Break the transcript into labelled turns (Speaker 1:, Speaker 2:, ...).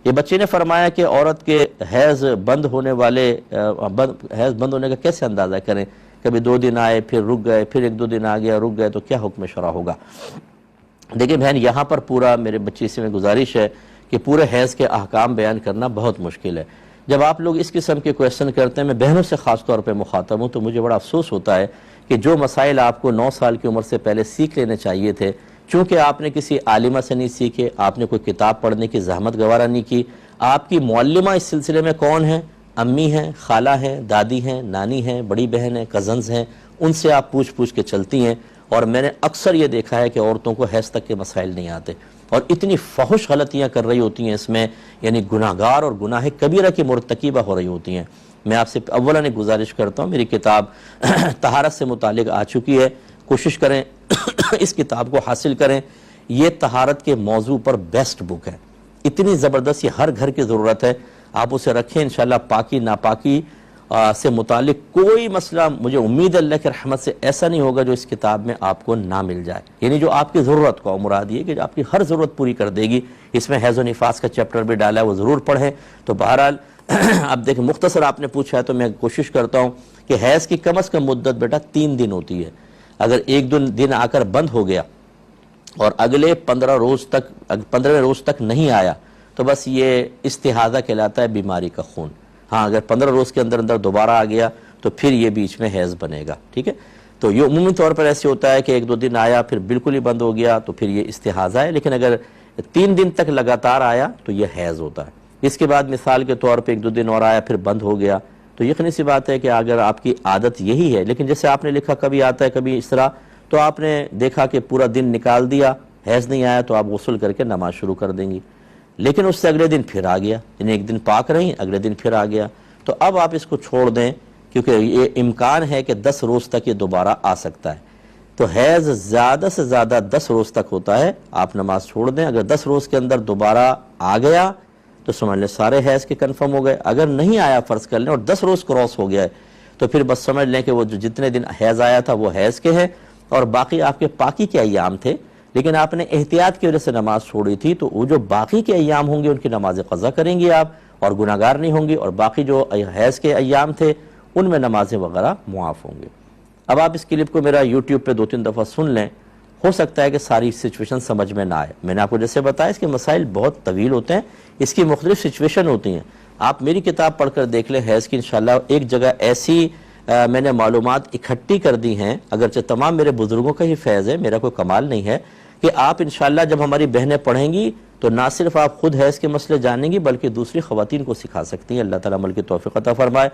Speaker 1: یہ بچے نے فرمایا کہ عورت کے حیض بند ہونے کا کیسے اندازہ کریں؟ کبھی 2 دن آئے پھر رک گئے، پھر 1-2 دن آ گیا رک گئے، تو کیا حکم شرع ہوگا؟ دیکھیں بہن، یہاں پر پورا میرے بچی سے میں گزارش ہے کہ پورے حیض کے احکام بیان کرنا بہت مشکل ہے۔ جب آپ لوگ اس قسم کے کویشچن کرتے ہیں، میں بہنوں سے خاص طور پہ مخاطب ہوں، تو مجھے بڑا افسوس ہوتا ہے کہ جو مسائل آپ کو 9 سال کی عمر سے پہلے سیکھ لینے چاہیے تھے، چونکہ آپ نے کسی عالمہ سے نہیں سیکھے، آپ نے کوئی کتاب پڑھنے کی زحمت گوارہ نہیں کی، آپ کی معلمہ اس سلسلے میں کون ہیں؟ امی ہیں، خالہ ہیں، دادی ہیں، نانی ہیں، بڑی بہن ہیں، کزنز ہیں، ان سے آپ پوچھ کے چلتی ہیں۔ اور میں نے اکثر یہ دیکھا ہے کہ عورتوں کو حیض تک کے مسائل نہیں آتے، اور اتنی فحش غلطیاں کر رہی ہوتی ہیں اس میں، یعنی گناہگار اور گناہ کبیرہ کی مرتکبہ ہو رہی ہوتی ہیں۔ میں آپ سے اولاً ایک گزارش کرتا ہوں، میری کتاب طہارت سے متعلق آ چکی ہے، کوشش کریں اس کتاب کو حاصل کریں۔ یہ طہارت کے موضوع پر بیسٹ بک ہے، اتنی زبردست، یہ ہر گھر کی ضرورت ہے، آپ اسے رکھیں، انشاءاللہ پاکی ناپاکی سے متعلق کوئی مسئلہ، مجھے امید اللہ کی رحمت سے ایسا نہیں ہوگا جو اس کتاب میں آپ کو نہ مل جائے، یعنی جو آپ کی ضرورت کو، مراد یہ کہ آپ کی ہر ضرورت پوری کر دے گی۔ اس میں حیض و نفاس کا چیپٹر بھی ڈالا ہے، وہ ضرور پڑھیں۔ تو بہرحال اب دیکھیں، مختصر آپ نے پوچھا ہے تو میں کوشش کرتا ہوں کہ حیض کی کم از کم مدت بیٹا 3 دن ہوتی ہے۔ اگر 1 دن آ کر بند ہو گیا اور اگلے 15 روز تک نہیں آیا تو بس یہ استحاضہ کہلاتا ہے، بیماری کا خون۔ ہاں، اگر 15 روز کے اندر دوبارہ آ گیا تو پھر یہ بیچ میں حیض بنے گا، ٹھیک ہے؟ تو یہ عمومی طور پر ایسے ہوتا ہے کہ 1-2 دن آیا پھر بالکل ہی بند ہو گیا تو پھر یہ استحاضہ ہے، لیکن اگر 3 دن تک لگاتار آیا تو یہ حیض ہوتا ہے۔ اس کے بعد مثال کے طور پہ 1-2 دن اور آیا پھر بند ہو گیا تو یقینی سی بات ہے کہ اگر آپ کی عادت یہی ہے، لیکن جیسے آپ نے لکھا کبھی آتا ہے کبھی اس طرح، تو آپ نے دیکھا کہ پورا دن نکال دیا، حیض نہیں آیا، تو آپ غسل کر کے نماز شروع کر دیں گی، لیکن اس سے اگلے دن پھر آ گیا، یعنی 1 دن پاک رہی، اگلے دن پھر آ گیا، تو اب آپ اس کو چھوڑ دیں، کیونکہ یہ امکان ہے کہ 10 روز تک یہ دوبارہ آ سکتا ہے۔ تو حیض زیادہ سے زیادہ 10 روز تک ہوتا ہے، آپ نماز چھوڑ دیں۔ اگر 10 روز کے اندر دوبارہ آ گیا تو سمجھ لیں سارے حیض کے کنفرم ہو گئے، اگر نہیں آیا فرض کر لیں اور 10 روز کراس ہو گیا ہے تو پھر بس سمجھ لیں کہ وہ جتنے دن حیض آیا تھا وہ حیض کے ہیں، اور باقی آپ کے پاکی کے ایام تھے، لیکن آپ نے احتیاط کی وجہ سے نماز چھوڑی تھی، تو وہ جو باقی کے ایام ہوں گے ان کی نماز قضا کریں گی آپ، اور گناہگار نہیں ہوں گی، اور باقی جو حیض کے ایام تھے ان میں نمازیں وغیرہ معاف ہوں گے۔ اب آپ اس کلپ کو میرا یوٹیوب پہ 2-3 دفعہ سن لیں، ہو سکتا ہے کہ ساری سچویشن سمجھ میں نہ آئے۔ میں نے آپ کو جیسے بتایا اس کے مسائل بہت طویل ہوتے ہیں، اس کی مختلف سچویشن ہوتی ہیں۔ آپ میری کتاب پڑھ کر دیکھ لیں حیض کی، انشاءاللہ ایک جگہ ایسی میں نے معلومات اکٹھی کر دی ہیں، اگرچہ تمام میرے بزرگوں کا ہی فیض ہے، میرا کوئی کمال نہیں ہے، کہ آپ انشاءاللہ جب ہماری بہنیں پڑھیں گی تو نہ صرف آپ خود حیض کے مسئلے جانیں گی بلکہ دوسری خواتین کو سکھا سکتی ہیں۔ اللہ تعالیٰ عمل کی توفیق عطا فرمائے۔